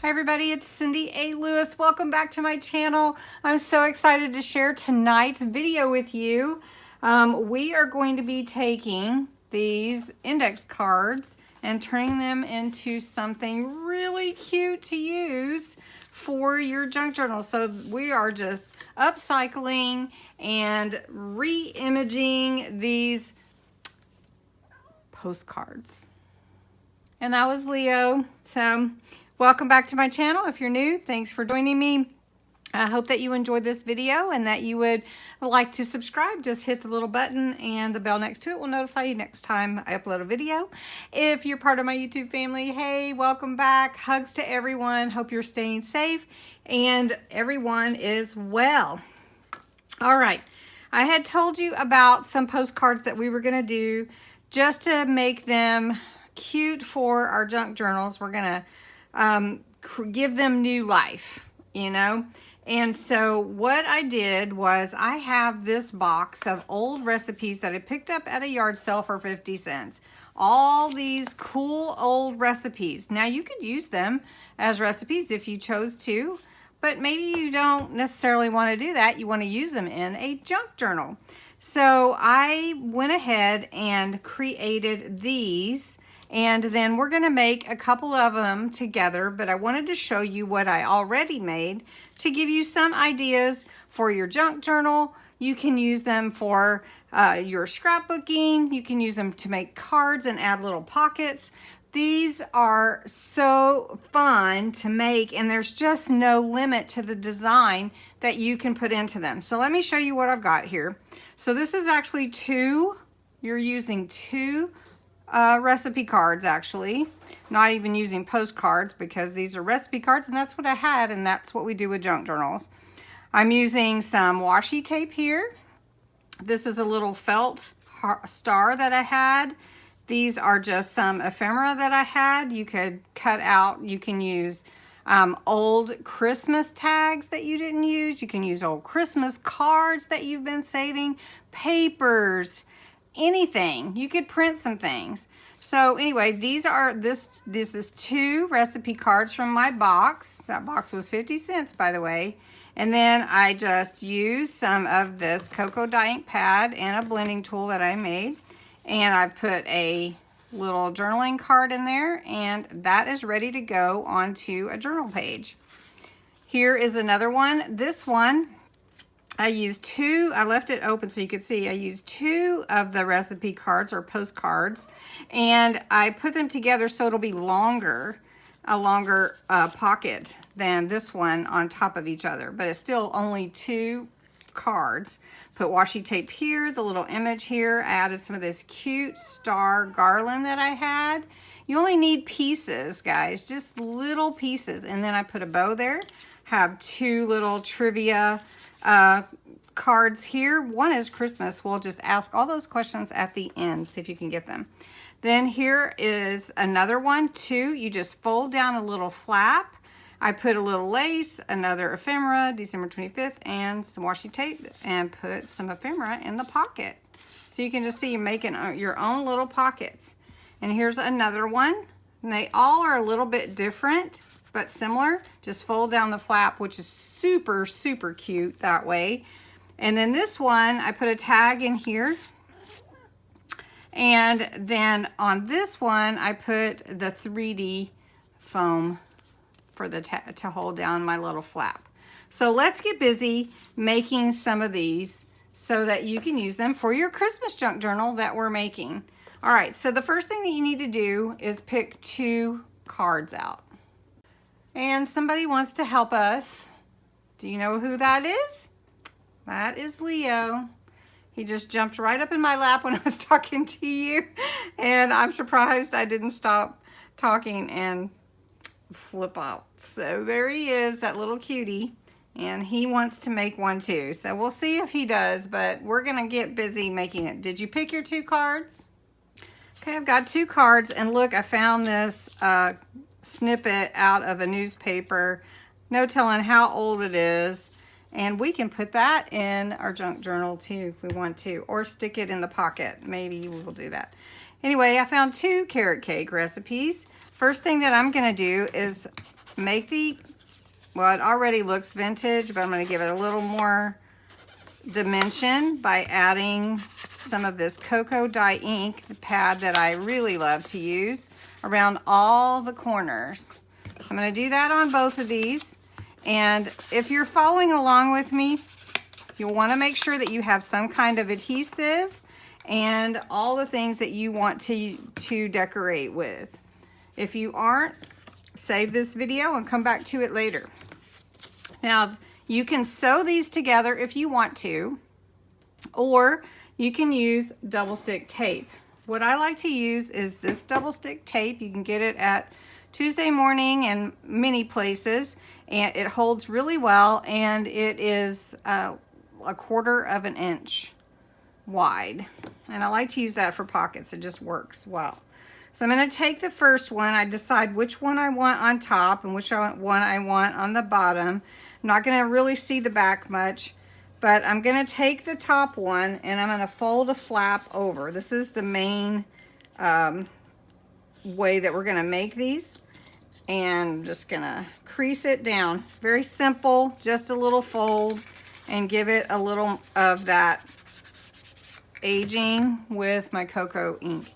Hi everybody, it's Cindy A. Lewis. Welcome back to my channel. I'm so excited to share tonight's video with you. We are going to be taking these index cards and turning them into something really cute to use for your junk journal. So we are just upcycling and re-imaging these postcards. And that was Leo. So welcome back to my channel. If you're new, thanks for joining me. I hope that you enjoyed this video and that you would like to subscribe. Just hit the little button and the bell next to it will notify you next time I upload a video. If you're part of my YouTube family, hey, welcome back. Hugs to everyone. Hope you're staying safe and everyone is well. All right. I had told you about some postcards that we were going to do just to make them cute for our junk journals. We're going to give them new life, you know. And so what I did was I have this box of old recipes that I picked up at a yard sale for 50 cents. All these cool old recipes. Now you could use them as recipes if you chose to, but maybe you don't necessarily want to do that. You want to use them in a junk journal. So I went ahead and created these. And then we're going to make a couple of them together, but I wanted to show you what I already made to give you some ideas for your junk journal. You can use them for your scrapbooking. You can use them to make cards and add little pockets. These are so fun to make, and there's just no limit to the design that you can put into them. So let me show you what I've got here. So this is actually you're using two recipe cards, actually, not even using postcards because these are recipe cards and that's what I had, and that's what we do with junk journals. I'm using some washi tape here. This is a little felt star that I had. These are just some ephemera that I had. You could cut out, you can use old Christmas tags that you didn't use. You can use old Christmas cards that you've been saving, papers, anything. You could print some things. So anyway, this is two recipe cards from my box. That box was 50 cents, by the way. And then I just used some of this cocoa dye ink pad and a blending tool that I made. And I put a little journaling card in there, and that is ready to go onto a journal page. Here is another one. This one, I used I left it open so you could see. I used two of the recipe cards or postcards, and I put them together so it'll be a longer pocket than this one on top of each other, but it's still only two cards. Put washi tape here, the little image here. I added some of this cute star garland that I had. You only need pieces, guys, just little pieces. And then I put a bow there. Have two little trivia cards here. One is Christmas. We'll just ask all those questions at the end, see if you can get them. Then here is another one too. You just fold down a little flap. I put a little lace, another ephemera, December 25th, and some washi tape, and put some ephemera in the pocket. So you can just see you're making your own little pockets. And here's another one. And they all are a little bit different, but similar. Just fold down the flap, which is super, super cute that way. And then this one, I put a tag in here. And then on this one, I put the 3D foam for the to hold down my little flap. So let's get busy making some of these so that you can use them for your Christmas junk journal that we're making. All right, so the first thing that you need to do is pick two cards out. And somebody wants to help us. Do you know who that is? That is Leo. He just jumped right up in my lap when I was talking to you. And I'm surprised I didn't stop talking and flip out. So there he is, that little cutie. And he wants to make one too. So we'll see if he does, but we're gonna get busy making it. Did you pick your two cards? Okay, I've got two cards, and look, I found this snippet out of a newspaper. No telling how old it is. And we can put that in our junk journal too if we want to, or stick it in the pocket. Maybe we'll do that. Anyway, I found two carrot cake recipes. First thing that I'm gonna do is make well, it already looks vintage, but I'm going to give it a little more dimension by adding some of this cocoa dye ink, the pad that I really love to use, around all the corners. So I'm going to do that on both of these. And if you're following along with me, you'll want to make sure that you have some kind of adhesive and all the things that you want to decorate with. If you aren't, save this video and come back to it later. Now, you can sew these together if you want to, or you can use double stick tape. What I like to use is this double stick tape. You can get it at Tuesday Morning and many places, and it holds really well, and it is a 1/4 of an inch wide. And I like to use that for pockets. It just works well. So I'm going to take the first one. I decide which one I want on top and which one I want on the bottom. I'm not going to really see the back much, but I'm going to take the top one and I'm going to fold a flap over. This is the main way that we're going to make these. And I'm just going to crease it down. It's very simple, just a little fold, and give it a little of that aging with my cocoa ink.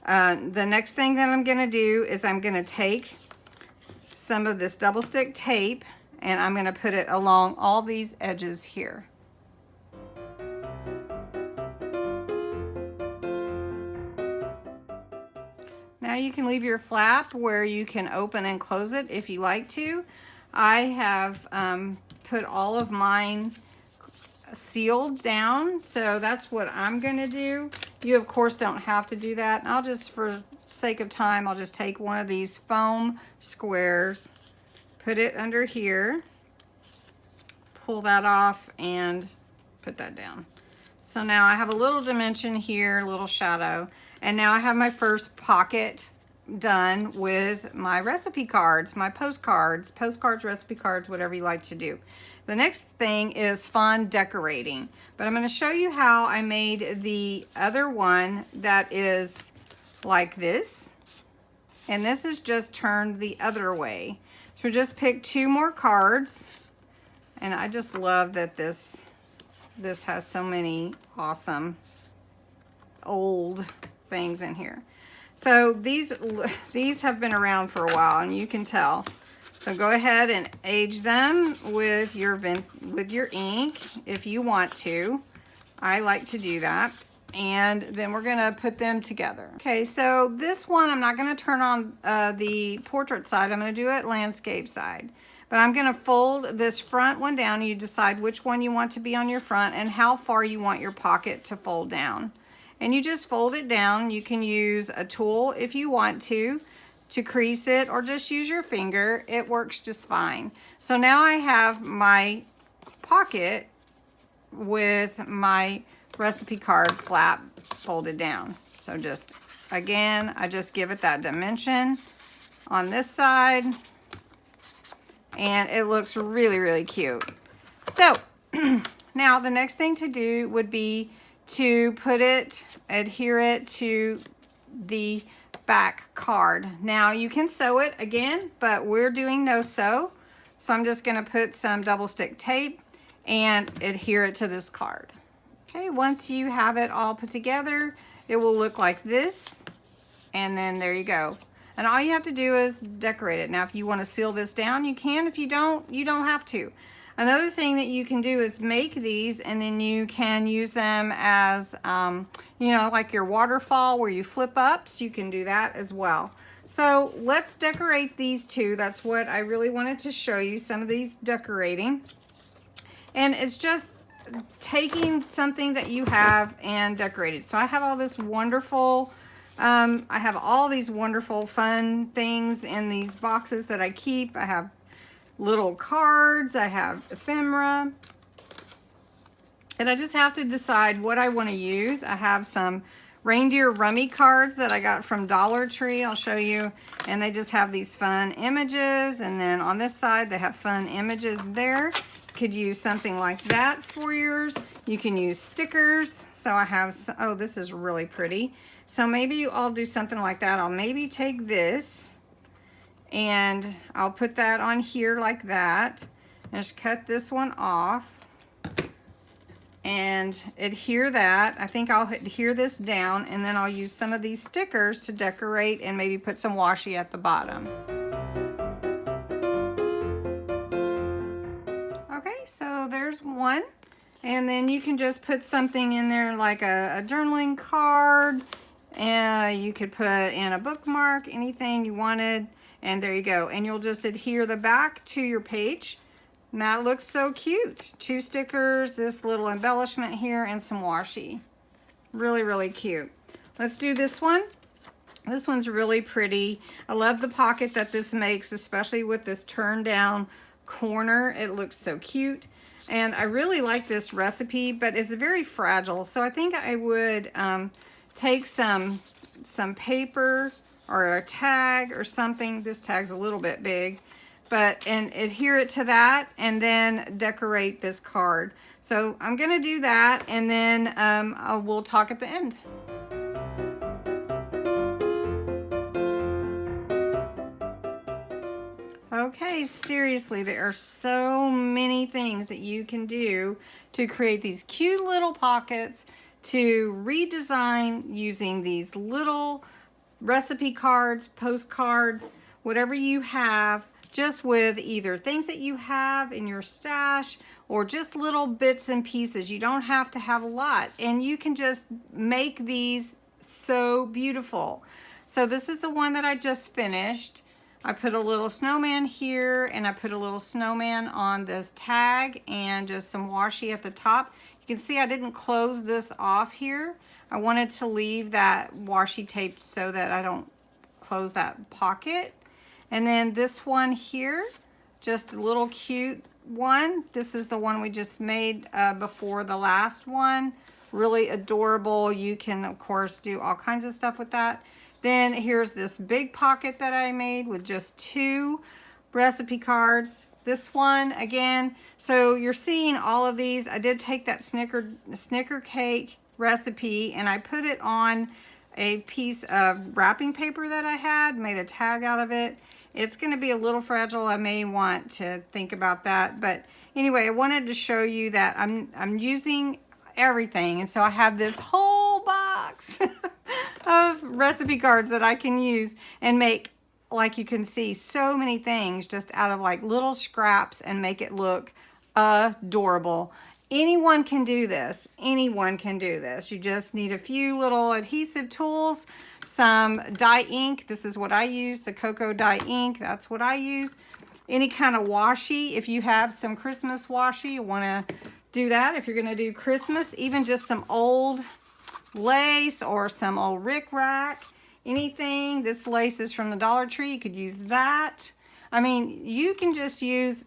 The next thing that I'm going to do is I'm going to take some of this double stick tape and I'm going to put it along all these edges here. Now you can leave your flap where you can open and close it if you like to. I have put all of mine sealed down, so that's what I'm going to do. You of course don't have to do that. I'll just, for sake of time, I'll just take one of these foam squares, put it under here, pull that off, and put that down. So now I have a little dimension here, a little shadow, and now I have my first pocket done with my recipe cards, my postcards, recipe cards, whatever you like to do. The next thing is fun decorating, but I'm going to show you how I made the other one that is like this, and this is just turned the other way. So just pick 2 more cards, and I just love that this has so many awesome old things in here. So these have been around for a while, and you can tell. So go ahead and age them with your ink if you want to. I like to do that. And then we're gonna put them together. Okay, so this one I'm not gonna turn on the portrait side. I'm gonna do it landscape side. But I'm gonna fold this front one down. You decide which one you want to be on your front and how far you want your pocket to fold down. And you just fold it down. You can use a tool if you want to crease it, or just use your finger. It works just fine. So now I have my pocket with my recipe card flap folded down. So just, again, I just give it that dimension on this side, and it looks really, really cute. So now the next thing to do would be to adhere it to the back card. Now you can sew it again, but we're doing no sew. So I'm just gonna put some double stick tape and adhere it to this card. Okay, once you have it all put together, it will look like this, and then there you go. And all you have to do is decorate it. Now if you want to seal this down, you can. If you don't, you don't have to. Another thing that you can do is make these, and then you can use them as, you know, like your waterfall where you flip up, so you can do that as well. So let's decorate these two. That's what I really wanted to show you, some of these decorating. And it's just taking something that you have and decorate it. So I have all this wonderful, I have all these wonderful fun things in these boxes that I keep. I have little cards, I have ephemera, and I just have to decide what I want to use. I have some reindeer rummy cards that I got from Dollar Tree, I'll show you, and they just have these fun images, and then on this side they have fun images there. You could use something like that for yours. You can use stickers. So I have, oh, this is really pretty. So maybe I'll do something like that. I'll maybe take this And I'll put that on here like that. And just cut this one off. And adhere that. I think I'll adhere this down, and then I'll use some of these stickers to decorate and maybe put some washi at the bottom. Okay, so there's one. And then you can just put something in there like a journaling card. And you could put in a bookmark, anything you wanted. And there you go. And you'll just adhere the back to your page. And that looks so cute. 2 stickers, this little embellishment here, and some washi. Really, really cute. Let's do this one. This one's really pretty. I love the pocket that this makes, especially with this turn down corner. It looks so cute. And I really like this recipe, but it's very fragile. So I think I would take some paper or a tag or something. This tag's a little bit big. And adhere it to that, and then decorate this card. So I'm gonna do that, and then we'll talk at the end. Okay, seriously, there are so many things that you can do to create these cute little pockets, to redesign using these little recipe cards, postcards, whatever you have, just with either things that you have in your stash or just little bits and pieces. You don't have to have a lot, and you can just make these so beautiful. So this is the one that I just finished. I put a little snowman here, and I put a little snowman on this tag and just some washi at the top. You can see I didn't close this off here. I wanted to leave that washi taped so that I don't close that pocket. And then this one here, just a little cute one. This is the one we just made before the last one. Really adorable. You can, of course, do all kinds of stuff with that. Then here's this big pocket that I made with just 2 recipe cards. This one, again, so you're seeing all of these. I did take that Snicker cake recipe, and I put it on a piece of wrapping paper that I had, made a tag out of it. It's going to be a little fragile. I may want to think about that. But anyway, I wanted to show you that I'm using everything. And so I have this whole box of recipe cards that I can use and make, like you can see, so many things just out of like little scraps and make it look adorable. Anyone can do this. Anyone can do this. You just need a few little adhesive tools, some dye ink. This is what I use, the cocoa dye ink. That's what I use. Any kind of washi. If you have some Christmas washi, you want to do that. If you're going to do Christmas, even just some old lace or some old rickrack, anything. This lace is from the Dollar Tree. You could use that. I mean, you can just use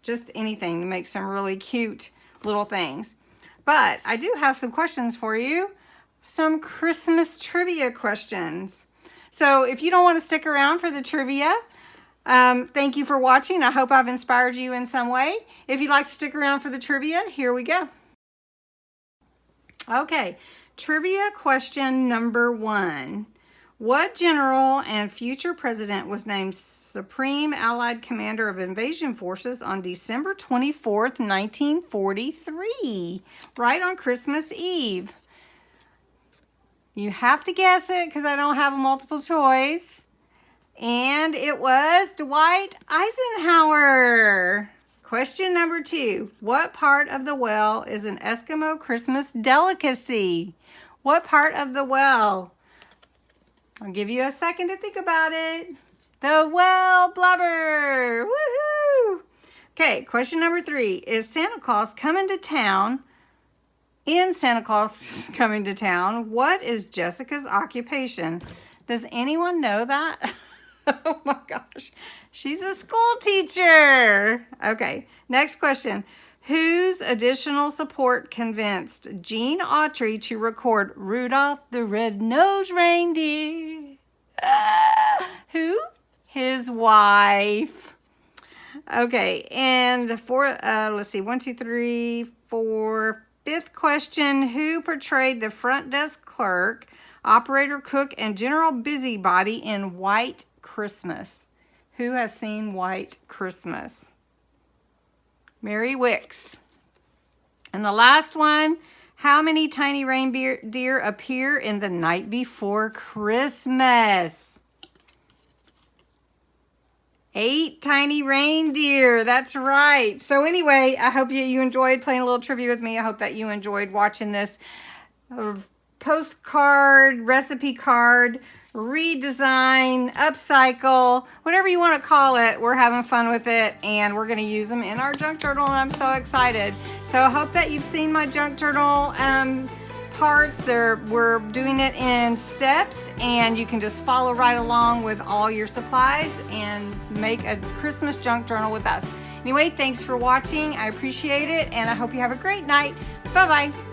just anything to make some really cute little things. But I do have some questions for you. Some Christmas trivia questions. So if you don't want to stick around for the trivia, thank you for watching. I hope I've inspired you in some way. If you'd like to stick around for the trivia, here we go. Okay, trivia question number 1. What general and future president was named Supreme Allied Commander of Invasion Forces on December 24th, 1943, right on Christmas Eve? You have to guess it because I don't have a multiple choice. And it was Dwight Eisenhower. Question number 2. What part of the well is an Eskimo Christmas delicacy? What part of the well? I'll give you a second to think about it. The well blubber. Woohoo! Okay, question number 3. Is Santa Claus coming to town? In Santa Claus Coming to Town, what is Jessica's occupation? Does anyone know that? Oh my gosh. She's a school teacher. Okay, next question. Whose additional support convinced Gene Autry to record Rudolph the Red-Nosed Reindeer? Who? His wife. Okay, and for, let's see, 1, 2, 3, 4, 5th question. Who portrayed the front desk clerk, operator, cook, and general busybody in White Christmas? Who has seen White Christmas? Mary Wicks. And the last one, how many tiny reindeer appear in The Night Before Christmas? 8 tiny reindeer. That's right. So anyway, I hope you enjoyed playing a little trivia with me. I hope that you enjoyed watching this postcard, recipe card, redesign, upcycle, whatever you want to call it. We're having fun with it, and we're going to use them in our junk journal, and I'm so excited. So I hope that you've seen my junk journal parts. We're doing it in steps, and you can just follow right along with all your supplies and make a Christmas junk journal with us. Anyway, thanks for watching. I appreciate it, and I hope you have a great night. Bye-bye.